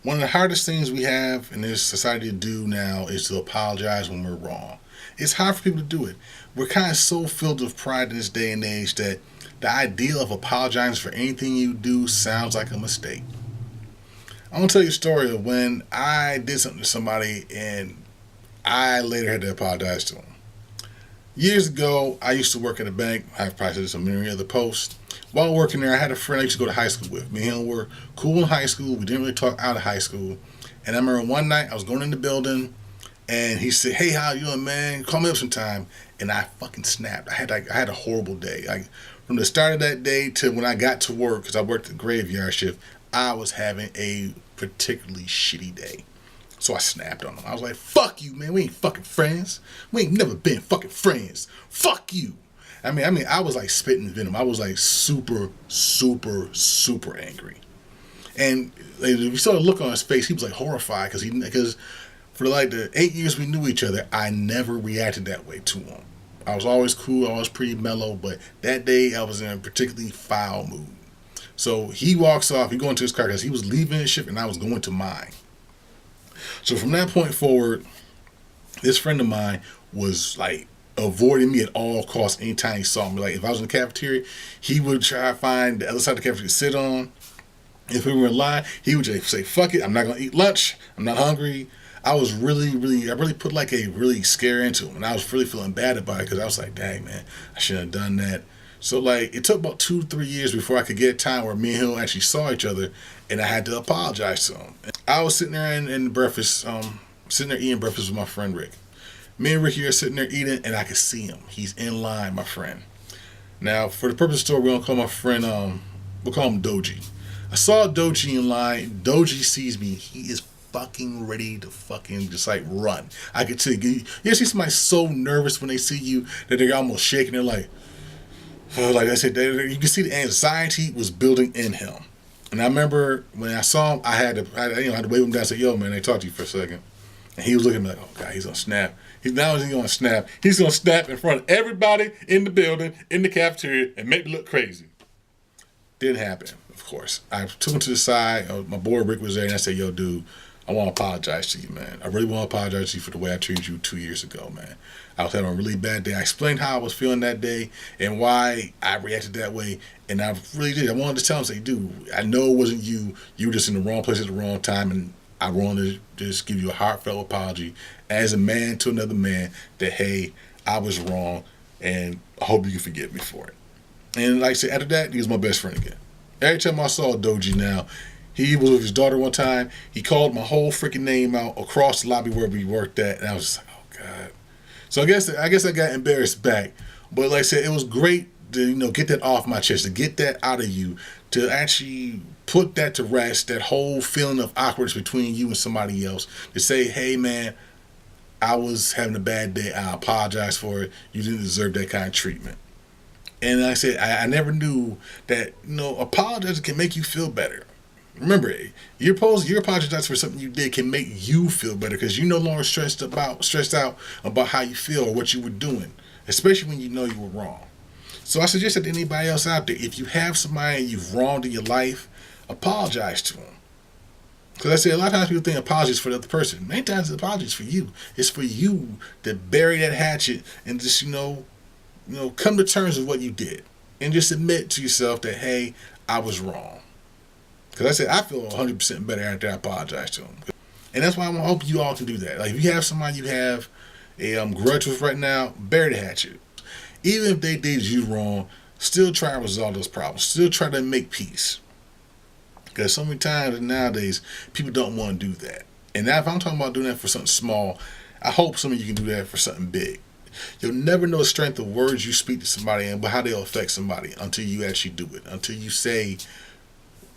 One of the hardest things we have in this society to do now is to apologize when we're wrong. It's hard for people to do it. We're kind of so filled with pride in this day and age that the idea of apologizing for anything you do sounds like a mistake. I'm gonna tell you a story of when I did something to somebody and I later had to apologize to them. Years ago, I used to work at a bank. I've probably said this on many other posts. While working there, I had a friend I used to go to high school with. Me and him were cool in high school. We didn't really talk out of high school. And I remember one night I was going in the building, and he said, "Hey, how you doing, man? Call me up sometime." And I fucking snapped. I had a horrible day. Like from the start of that day to when I got to work, because I worked the graveyard shift, I was having a particularly shitty day. So I snapped on him. I was like, "Fuck you, man. We ain't fucking friends. We ain't never been fucking friends. Fuck you." I was like spitting venom. I was like super, super, super angry. And like, if you saw the look on his face, he was like horrified because for like the 8 years we knew each other, I never reacted that way to him. I was always cool. I was pretty mellow, but that day I was in a particularly foul mood. So he walks off. He going to his car because he was leaving his shift and I was going to mine. So from that point forward, this friend of mine was like avoiding me at all costs anytime he saw me. Like if I was in the cafeteria, he would try to find the other side of the cafeteria to sit on. If we were in line, he would just say, "Fuck it, I'm not gonna eat lunch. I'm not hungry." I really put like a really scare into him, and I was really feeling bad about it because I was like, "Dang man, I shouldn't have done that." So like it took about 2-3 years before I could get a time where me and him actually saw each other, and I had to apologize to him. I was sitting there in breakfast, sitting there eating breakfast with my friend Rick. Me and Ricky are sitting there eating, and I could see him. He's in line, my friend. Now, for the purpose of the story, we're gonna call my friend, we'll call him Doji. I saw Doji in line. Doji sees me. He is fucking ready to fucking just like run. I could tell you. You see somebody so nervous when they see you that they're almost shaking. They're like, like I said, you can see the anxiety was building in him. And I remember when I saw him, I had to wave him down and say, "Yo, man, I talked to you for a second." And he was looking at me like, "Oh God, he's gonna snap." He's gonna snap. He's gonna snap in front of everybody in the building, in the cafeteria, and make me look crazy. Didn't happen, of course. I took him to the side. My boy Rick was there, and I said, "Yo, dude, I want to apologize to you, man. I really want to apologize to you for the way I treated you 2 years ago, man. I was having a really bad day." I explained how I was feeling that day and why I reacted that way, and I really did. I wanted to tell him, say, "Dude, I know it wasn't you. You were just in the wrong place at the wrong time, and I wanted to just give you a heartfelt apology as a man to another man that, hey, I was wrong, and I hope you can forgive me for it." And like I said, after that, he was my best friend again. Every time I saw Doji now, he was with his daughter one time. He called my whole freaking name out across the lobby where we worked at, and I was just like, "Oh God." So I guess I got embarrassed back. But like I said, it was great to get that off my chest, to get that out of you, to actually put that to rest, that whole feeling of awkwardness between you and somebody else. To say, "Hey man, I was having a bad day. I apologize for it. You didn't deserve that kind of treatment." And like I said, I never knew that apologizing can make you feel better. Remember, you're apologizing for something you did can make you feel better because you're no longer stressed out about how you feel or what you were doing, especially when you know you were wrong. So I suggest that to anybody else out there, if you have somebody you've wronged in your life, apologize to them. Because I say a lot of times people think apologies for the other person. Many times the apologies for you. It's for you to bury that hatchet and just come to terms with what you did and just admit to yourself that, hey, I was wrong. Because I said I feel 100% better after I apologize to them. And that's why I hope you all can do that. Like if you have somebody you have a grudge with right now, bury the hatchet. Even if they did you wrong, still try to resolve those problems. Still try to make peace. Because so many times nowadays, people don't want to do that. And now if I'm talking about doing that for something small, I hope some of you can do that for something big. You'll never know the strength of words you speak to somebody and how they'll affect somebody until you actually do it. Until you say,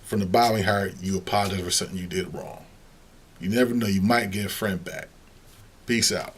from the bottom of your heart, you apologize for something you did wrong. You never know, you might get a friend back. Peace out.